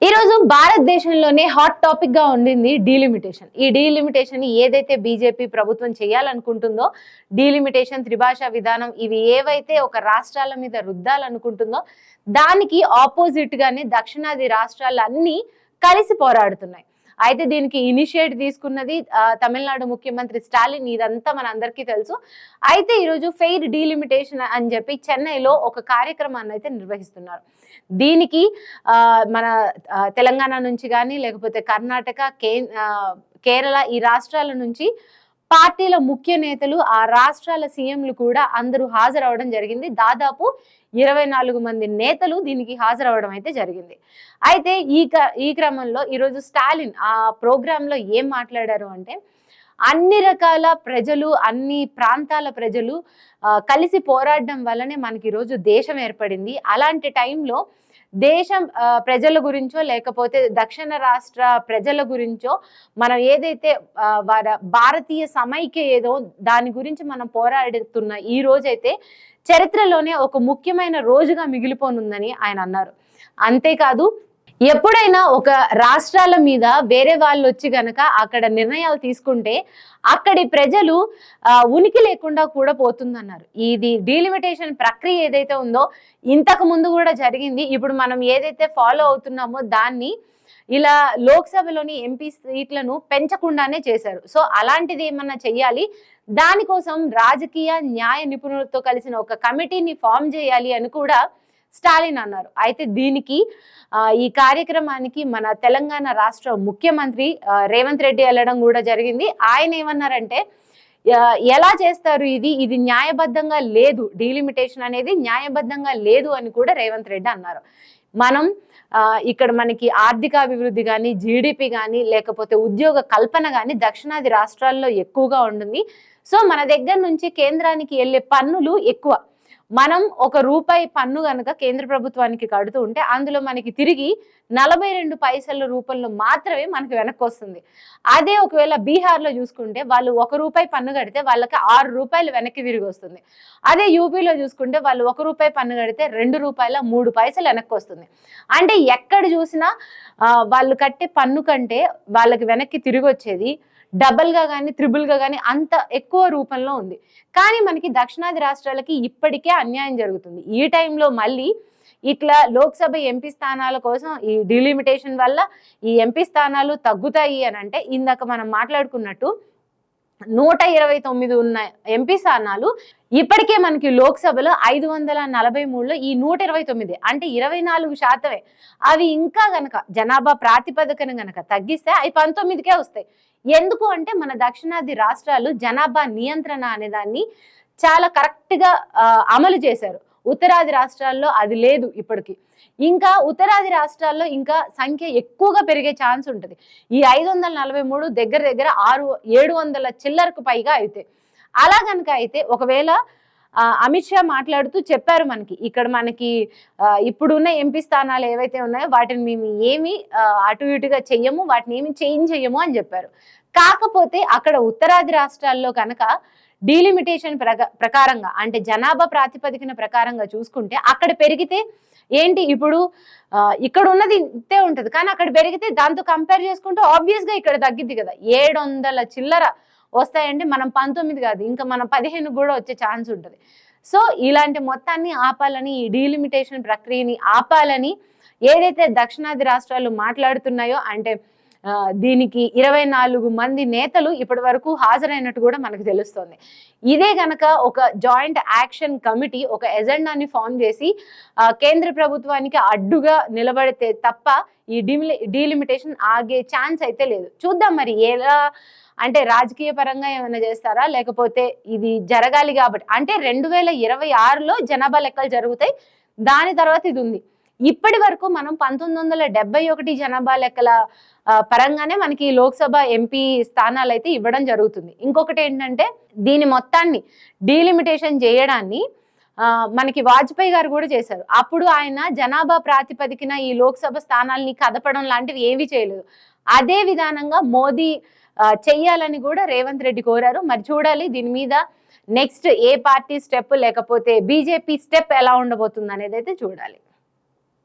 ఈ రోజు భారతదేశంలోనే హాట్ టాపిక్ గా ఉండింది డీలిమిటేషన్. ఈ డీలిమిటేషన్ ఏదైతే బీజేపీ ప్రభుత్వం చేయాలనుకుంటుందో, డీలిమిటేషన్, త్రిభాషా విధానం ఇవి ఏవైతే ఒక రాష్ట్రాల మీద రుద్దాలనుకుంటుందో దానికి ఆపోజిట్ గానే దక్షిణాది రాష్ట్రాలన్నీ కలిసి పోరాడుతున్నాయి. అయితే దీనికి ఇనిషియేట్ తీసుకున్నది తమిళనాడు ముఖ్యమంత్రి స్టాలిన్. ఇదంతా మన అందరికీ తెలుసు. అయితే ఈరోజు ఫెయిర్ డీలిమిటేషన్ అని చెప్పి చెన్నైలో ఒక కార్యక్రమాన్ని అయితే నిర్వహిస్తున్నారు. దీనికి మన తెలంగాణ నుంచి కానీ లేకపోతే కర్ణాటక, కేరళ ఈ రాష్ట్రాల నుంచి పార్టీల ముఖ్య నేతలు, ఆ రాష్ట్రాల సీఎంలు కూడా అందరూ హాజరవడం జరిగింది. దాదాపు 24 మంది నేతలు దీనికి హాజరవడం అయితే జరిగింది. అయితే ఈ క్రమంలో ఈరోజు స్టాలిన్ ఆ ప్రోగ్రామ్ లో ఏం మాట్లాడారు అంటే, అన్ని రకాల ప్రజలు, అన్ని ప్రాంతాల ప్రజలు కలిసి పోరాడడం వల్లనే మనకి ఈరోజు దేశం ఏర్పడింది. అలాంటి టైంలో దేశం ప్రజల గురించో లేకపోతే దక్షిణ రాష్ట్ర ప్రజల గురించో మనం ఏదైతే భారతీయ సమైక్య ఏదో దాని గురించి మనం పోరాడుతున్న ఈ రోజైతే చరిత్రలోనే ఒక ముఖ్యమైన రోజుగా మిగిలిపోనుందని ఆయన అన్నారు. అంతేకాదు, ఎప్పుడైనా ఒక రాష్ట్రాల మీద వేరే వాళ్ళు వచ్చి గనక అక్కడ నిర్ణయాలు తీసుకుంటే అక్కడి ప్రజలు ఉనికి లేకుండా కూడా పోతుందన్నారు. ఇది డీలిమిటేషన్ ప్రక్రియ ఏదైతే ఉందో ఇంతకు ముందు కూడా జరిగింది. ఇప్పుడు మనం ఏదైతే ఫాలో అవుతున్నామో దాన్ని ఇలా లోక్సభలోని ఎంపీ సీట్లను పెంచకుండానే చేశారు. సో అలాంటిది ఏమన్నా చెయ్యాలి, దానికోసం రాజకీయ న్యాయ నిపుణులతో కలిసిన ఒక కమిటీని ఫామ్ చేయాలి అని కూడా స్టాలిన్ అన్నారు. అయితే దీనికి ఈ కార్యక్రమానికి మన తెలంగాణ రాష్ట్ర ముఖ్యమంత్రి రేవంత్ రెడ్డి వెళ్ళడం కూడా జరిగింది. ఆయన ఏమన్నారంటే, ఎలా చేస్తారు, ఇది న్యాయబద్ధంగా లేదు, డీలిమిటేషన్ అనేది న్యాయబద్ధంగా లేదు అని కూడా రేవంత్ రెడ్డి అన్నారు. మనం ఇక్కడ మనకి ఆర్థికాభివృద్ధి కానీ, జీడిపి కానీ, లేకపోతే ఉద్యోగ కల్పన కానీ దక్షిణాది రాష్ట్రాల్లో ఎక్కువగా ఉంటుంది. సో మన దగ్గర నుంచి కేంద్రానికి వెళ్ళే పన్నులు ఎక్కువ. మనం ₹1 పన్ను కనుక కేంద్ర ప్రభుత్వానికి కడుతూ ఉంటే అందులో మనకి తిరిగి 42 పైసల రూపంలో మాత్రమే మనకి వెనక్కి వస్తుంది. అదే ఒకవేళ బీహార్లో చూసుకుంటే వాళ్ళు ₹1 పన్ను కడితే వాళ్ళకి ₹6 వెనక్కి తిరిగి వస్తుంది. అదే యూపీలో చూసుకుంటే వాళ్ళు ₹1 పన్ను కడితే ₹2.03 వెనక్కి వస్తుంది. అంటే ఎక్కడ చూసినా వాళ్ళు కట్టే పన్ను కంటే వాళ్ళకి వెనక్కి తిరిగి వచ్చేది డబల్ గా కానీ, త్రిబుల్ గా కానీ అంత ఎక్కువ రూపంలో ఉంది. కానీ మనకి దక్షిణాది రాష్ట్రాలకి ఇప్పటికే అన్యాయం జరుగుతుంది. ఈ టైంలో మళ్ళీ ఇట్లా లోక్సభ ఎంపీ స్థానాల కోసం ఈ డీలిమిటేషన్ వల్ల ఈ ఎంపీ స్థానాలు తగ్గుతాయి అని అంటే, ఇందాక మనం మాట్లాడుకున్నట్టు 129 ఉన్న ఎంపీ స్థానాలు ఇప్పటికే మనకి లోక్సభలో 543లో ఈ 129 అంటే 24%. అవి ఇంకా గనక జనాభా ప్రాతిపదికన గనక తగ్గిస్తే అవి 19కే వస్తాయి. ఎందుకు అంటే మన దక్షిణాది రాష్ట్రాలు జనాభా నియంత్రణ అనే దాన్ని చాలా కరెక్ట్ గా అమలు చేశారు. ఉత్తరాది రాష్ట్రాల్లో అది లేదు ఇప్పటికి. ఇంకా ఉత్తరాది రాష్ట్రాల్లో ఇంకా సంఖ్య ఎక్కువగా పెరిగే ఛాన్స్ ఉంటుంది. ఈ 543 దగ్గర 700 చిల్లరకు పైగా అయితే, అలా కనుక అయితే ఒకవేళ అమిత్ షా మాట్లాడుతూ చెప్పారు ఇక్కడ మనకి ఇప్పుడున్న ఎంపీ స్థానాలు ఏవైతే ఉన్నాయో వాటిని మేము ఏమి అటు ఇటుగా చెయ్యము, వాటిని ఏమి చేంజ్ చెయ్యము అని చెప్పారు. కాకపోతే అక్కడ ఉత్తరాది రాష్ట్రాల్లో కనుక డీలిమిటేషన్ ప్రకారంగా అంటే జనాభా ప్రాతిపదికన ప్రకారంగా చూసుకుంటే అక్కడ పెరిగితే ఏంటి, ఇప్పుడు ఇక్కడ ఉన్నది ఇంతే ఉంటుంది కానీ అక్కడ పెరిగితే దాంతో కంపేర్ చేసుకుంటే ఆబ్వియస్ గా ఇక్కడ తగ్గిద్ది కదా. 700 చిల్లర వస్తాయంటే మనం 19 కాదు ఇంకా మనం 15 కూడా వచ్చే ఛాన్స్ ఉంటుంది. సో ఇలాంటి మొత్తాన్ని ఆపాలని, ఈ డీలిమిటేషన్ ప్రక్రియని ఆపాలని ఏదైతే దక్షిణాది రాష్ట్రాలు మాట్లాడుతున్నాయో అంటే దీనికి 24 మంది నేతలు ఇప్పటి వరకు హాజరైనట్టు కూడా మనకు తెలుస్తోంది. ఇదే గనక ఒక జాయింట్ యాక్షన్ కమిటీ ఒక ఎజెండాని ఫామ్ చేసి కేంద్ర ప్రభుత్వానికి అడ్డుగా నిలబడితే తప్ప ఈ డీలిమిటేషన్ ఆగే ఛాన్స్ అయితే లేదు. చూద్దాం మరి ఎలా, అంటే రాజకీయ పరంగా ఏమైనా చేస్తారా లేకపోతే ఇది జరగాలి కాబట్టి, అంటే 2026లో జనాభా లెక్కలు జరుగుతాయి, దాని తర్వాత ఇది ఉంది. ఇప్పటి వరకు మనం 1971 జనాభా లెక్కల పరంగానే మనకి లోక్సభ ఎంపీ స్థానాలు అయితే ఇవ్వడం జరుగుతుంది. ఇంకొకటి ఏంటంటే దీని మొత్తాన్ని డీలిమిటేషన్ చేయడాన్ని మనకి వాజ్పేయి గారు కూడా చేశారు. అప్పుడు ఆయన జనాభా ప్రాతిపదికన ఈ లోక్సభ స్థానాల్ని కదపడం లాంటివి ఏవి చేయలేదు. అదే విధానంగా మోదీ చెయ్యాలని కూడా రేవంత్ రెడ్డి కోరారు. మరి చూడాలి దీని మీద నెక్స్ట్ ఏ పార్టీ స్టెప్ లేకపోతే బీజేపీ స్టెప్ ఎలా ఉండబోతుంది అనేది అయితే చూడాలి.